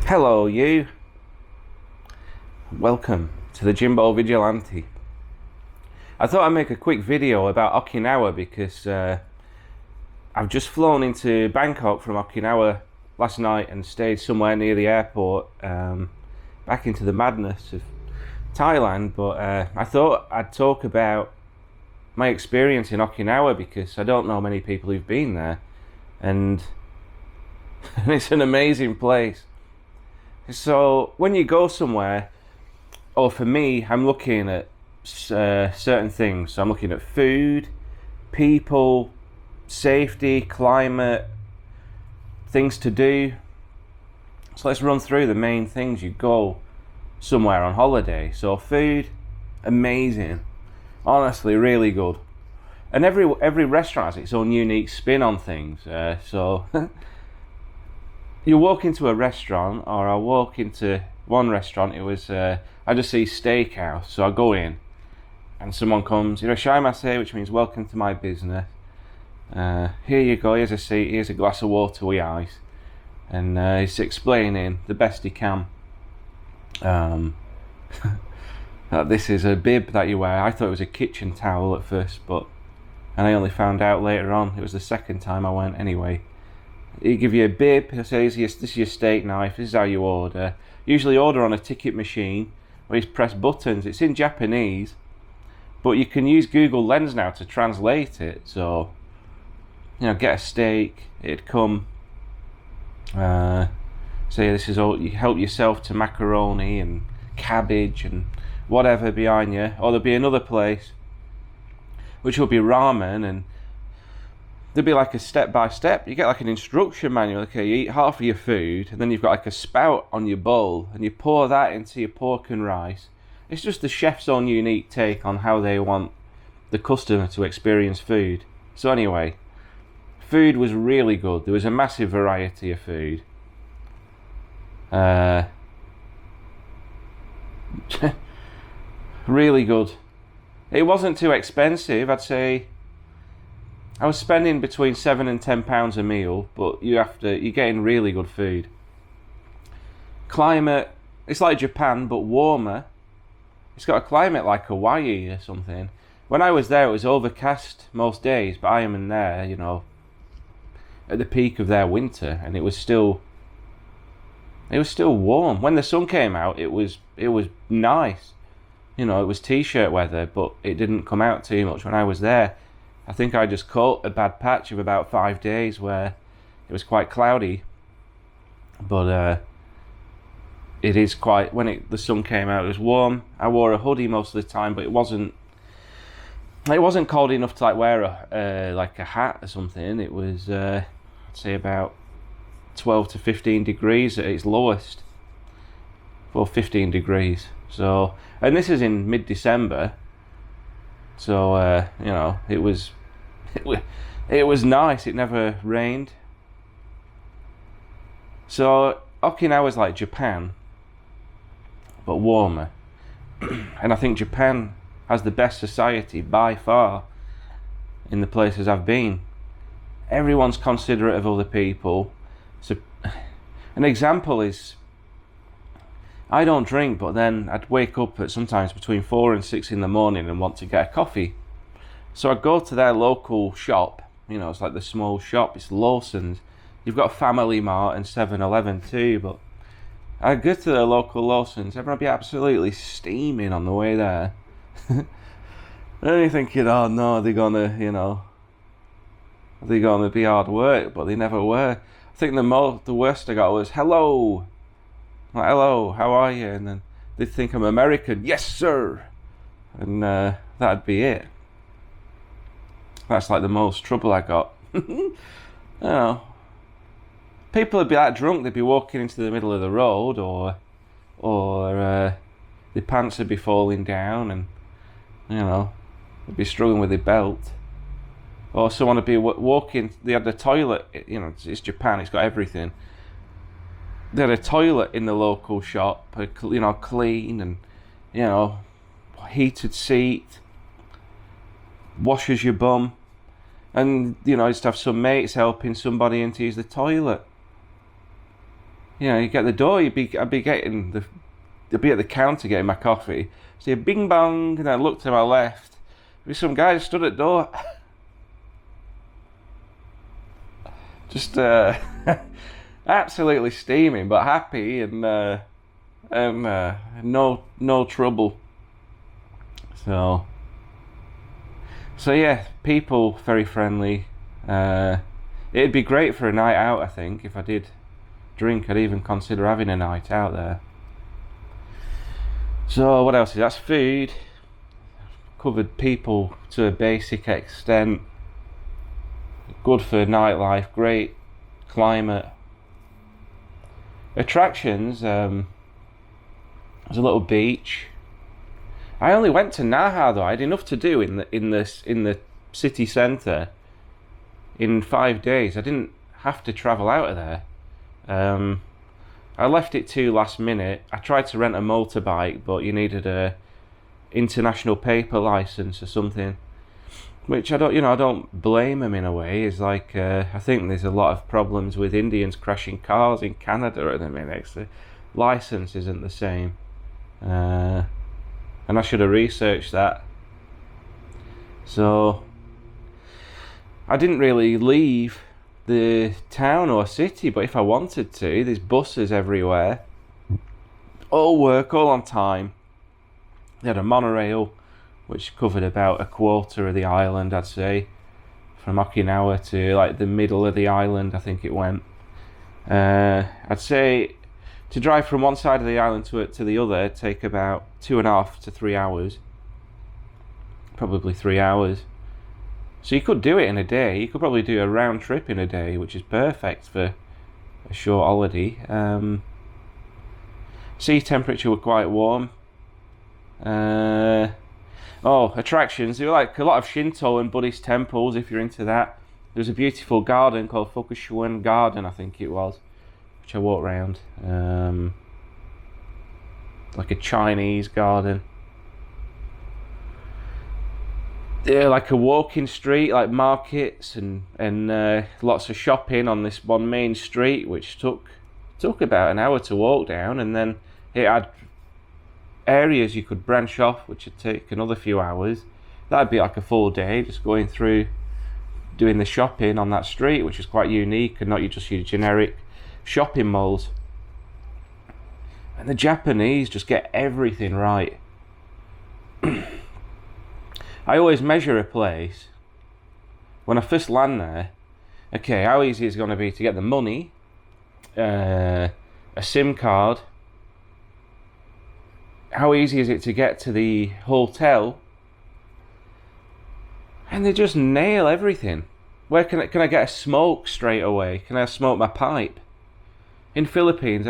Hello you, welcome to the Jimbo Vigilante. I thought I'd make a quick video about Okinawa because I've just flown into Bangkok from Okinawa last night and stayed somewhere near the airport, back into the madness of Thailand, but I thought I'd talk about my experience in Okinawa because I don't know many people who've been there, and it's an amazing place. So when you go somewhere, or for me, I'm looking at certain things. So I'm looking at food, people, safety, climate, things to do. So let's run through the main things you go somewhere on holiday. So food, amazing, honestly, really good. And every restaurant has its own unique spin on things. So you walk into a restaurant, or I walk into one restaurant, it was, I just see steakhouse, so I go in, and someone comes, Irashaimase, which means welcome to my business. Here you go, here's a seat, here's a glass of water with ice. And he's explaining the best he can that this is a bib that you wear. I thought it was a kitchen towel at first, and I only found out later on, it was the second time I went anyway. He give you a bib, he'll say, this is your steak knife, this is how you order. Usually order on a ticket machine, where you press buttons. It's in Japanese, but you can use Google Lens now to translate it. So, get a steak, it'd come, say this is all, you help yourself to macaroni and cabbage and whatever behind you. Or there'll be another place, which will be ramen, and there'll be like a step-by-step. You get like an instruction manual. Okay, you eat half of your food, and then you've got like a spout on your bowl, and you pour that into your pork and rice. It's just the chef's own unique take on how they want the customer to experience food. So anyway, food was really good. There was a massive variety of food. Really good. It wasn't too expensive, I'd say. I was spending between £7 and £10 a meal, but you're getting really good food. Climate, it's like Japan, but warmer. It's got a climate like Hawaii or something. When I was there, it was overcast most days, but I am in there, at the peak of their winter, and it was still warm. When the sun came out, it was nice. It was t-shirt weather, but it didn't come out too much when I was there. I think I just caught a bad patch of about 5 days where it was quite cloudy, but it is quite, when the sun came out, it was warm. I wore a hoodie most of the time, but it wasn't cold enough to like wear a hat or something. It was I'd say about 12 to 15 degrees at its lowest. Well, 15 degrees. So, and this is in mid-December. So it was nice. It never rained. So Okinawa's like Japan, but warmer. And I think Japan has the best society by far in the places I've been. Everyone's considerate of other people. So an example is, I don't drink, but then I'd wake up at sometimes between 4 and 6 in the morning and want to get a coffee. So I'd go to their local shop. It's like the small shop. It's Lawson's. You've got Family Mart and 7-Eleven too, but I'd go to their local Lawson's. Everyone would be absolutely steaming on the way there. And you're thinking, oh no, they're gonna be hard work, but they never were. I think the worst I got was, hello. Like, hello, how are you? And then they'd think I'm American. Yes, sir. And that'd be it. That's like the most trouble I got. People would be like drunk. They'd be walking into the middle of the road, or their pants would be falling down, and they'd be struggling with their belt. Or someone would be walking. They had the toilet. It's Japan. It's got everything. They had a toilet in the local shop, clean and, heated seat, washes your bum, and, just have some mates helping somebody in to use the toilet. You get the door, I'd be at the counter getting my coffee. See a bing bong, and I look to my left. There's some guy stood at the door. Just absolutely steaming, but happy and no trouble. So yeah, people very friendly. It'd be great for a night out. I think if I did drink, I'd even consider having a night out there. So what else is that's food? Covered people to a basic extent. Good for nightlife, great climate. Attractions, there's a little beach. I only went to Naha though. I had enough to do in the city centre in 5 days. I didn't have to travel out of there. I left it too last minute. I tried to rent a motorbike, but you needed a international paper license or something, which I don't blame them in a way. It's like I think there's a lot of problems with Indians crashing cars in Canada at the minute. The license isn't the same, and I should have researched that. So I didn't really leave the town or city, but if I wanted to, there's buses everywhere, all work, all on time. They had a monorail which covered about a quarter of the island, I'd say, from Okinawa to like the middle of the island, I think it went. I'd say to drive from one side of the island to the other it'd take about 2.5 to 3 hours, probably 3 hours. So you could do it in a day. You could probably do a round trip in a day, which is perfect for a short holiday. Sea temperature were quite warm. Attractions. There were like a lot of Shinto and Buddhist temples, if you're into that. There's a beautiful garden called Fukushuan Garden, I think it was, which I walked around. Like a Chinese garden. Yeah, like a walking street, like markets and lots of shopping on this one main street, which took about an hour to walk down, and then it had areas you could branch off, which would take another few hours. That'd be like a full day just going through doing the shopping on that street, which is quite unique and not just your generic shopping malls. And the Japanese just get everything right. I always measure a place when I first land there. Okay, how easy is it going to be to get the money, a SIM card? How easy is it to get to the hotel? And they just nail everything. Where can I get a smoke straight away? Can I smoke my pipe? In Philippines,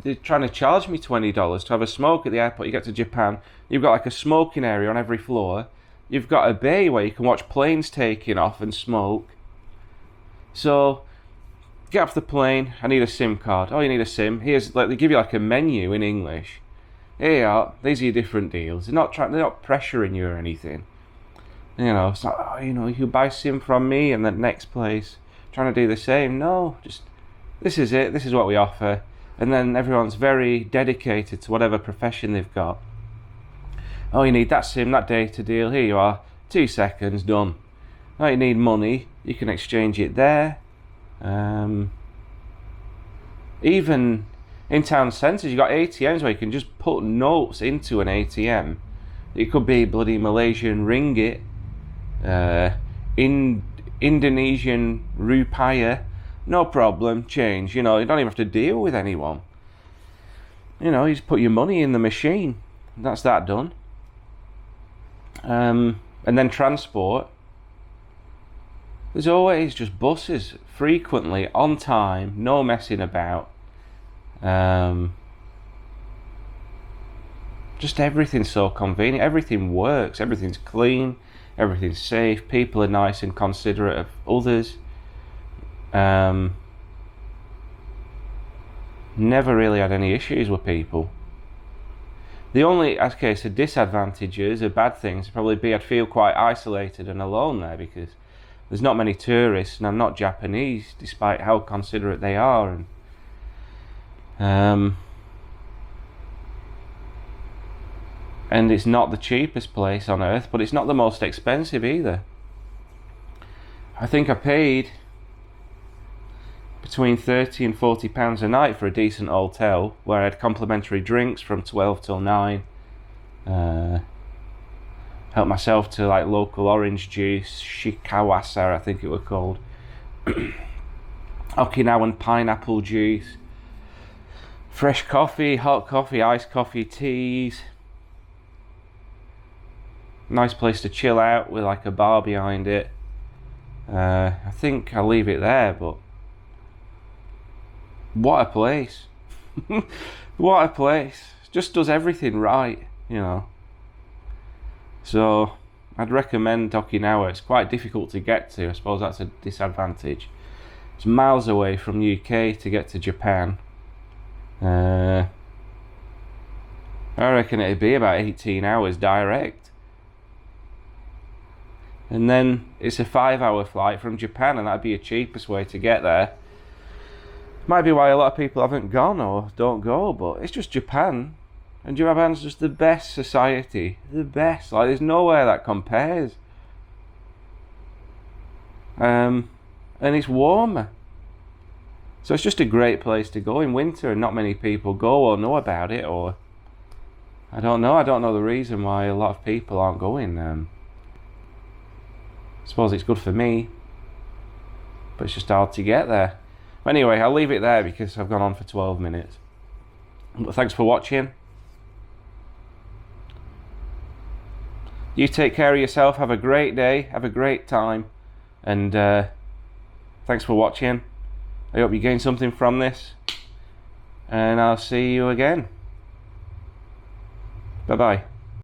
they're trying to charge me $20 to have a smoke at the airport. You get to Japan, you've got like a smoking area on every floor. You've got a bay where you can watch planes taking off and smoke. So, get off the plane, I need a SIM card. Oh, you need a SIM? Here's, like, they give you like a menu in English. Here you are, these are your different deals. They're not pressuring you or anything. It's not, you buy SIM from me and then next place, trying to do the same. No, just, this is it, this is what we offer. And then everyone's very dedicated to whatever profession they've got. Oh, you need that SIM, that data deal, here you are, 2 seconds, done. Oh, you need money, you can exchange it there. Even in town centres, you've got ATMs where you can just put notes into an ATM. It could be bloody Malaysian ringgit, Indonesian rupiah, no problem, change. You don't even have to deal with anyone. You just put your money in the machine, that's that done. And then transport. There's always just buses, frequently, on time, no messing about. Just everything's so convenient, everything works, everything's clean, everything's safe, people are nice and considerate of others. Never really had any issues with people. The only, so disadvantages or bad things would probably be I'd feel quite isolated and alone there because there's not many tourists and I'm not Japanese, despite how considerate they are. And it's not the cheapest place on earth, but it's not the most expensive either. I think I paid between £30 and £40 a night for a decent hotel where I had complimentary drinks from 12 till 9. Helped myself to like local orange juice, shikawasa I think it was called, Okinawan pineapple juice, fresh coffee, hot coffee, iced coffee, teas. Nice place to chill out with like a bar behind it. I think I'll leave it there, but what a place. What a place. Just does everything right, you know. So I'd recommend Okinawa. It's quite difficult to get to. I suppose that's a disadvantage. It's miles away from UK to get to Japan. I reckon it'd be about 18 hours direct. And then it's a 5-hour flight from Japan, and that'd be the cheapest way to get there. Might be why a lot of people haven't gone or don't go, but it's just Japan. And Japan's just the best society. The best. Like, there's nowhere that compares. And it's warmer. So it's just a great place to go in winter, and not many people go or know about it, or I don't know the reason why a lot of people aren't going. I suppose it's good for me, but it's just hard to get there. Anyway, I'll leave it there because I've gone on for 12 minutes. But thanks for watching. You take care of yourself, have a great day, have a great time, and thanks for watching. I hope you gained something from this, and I'll see you again. Bye bye.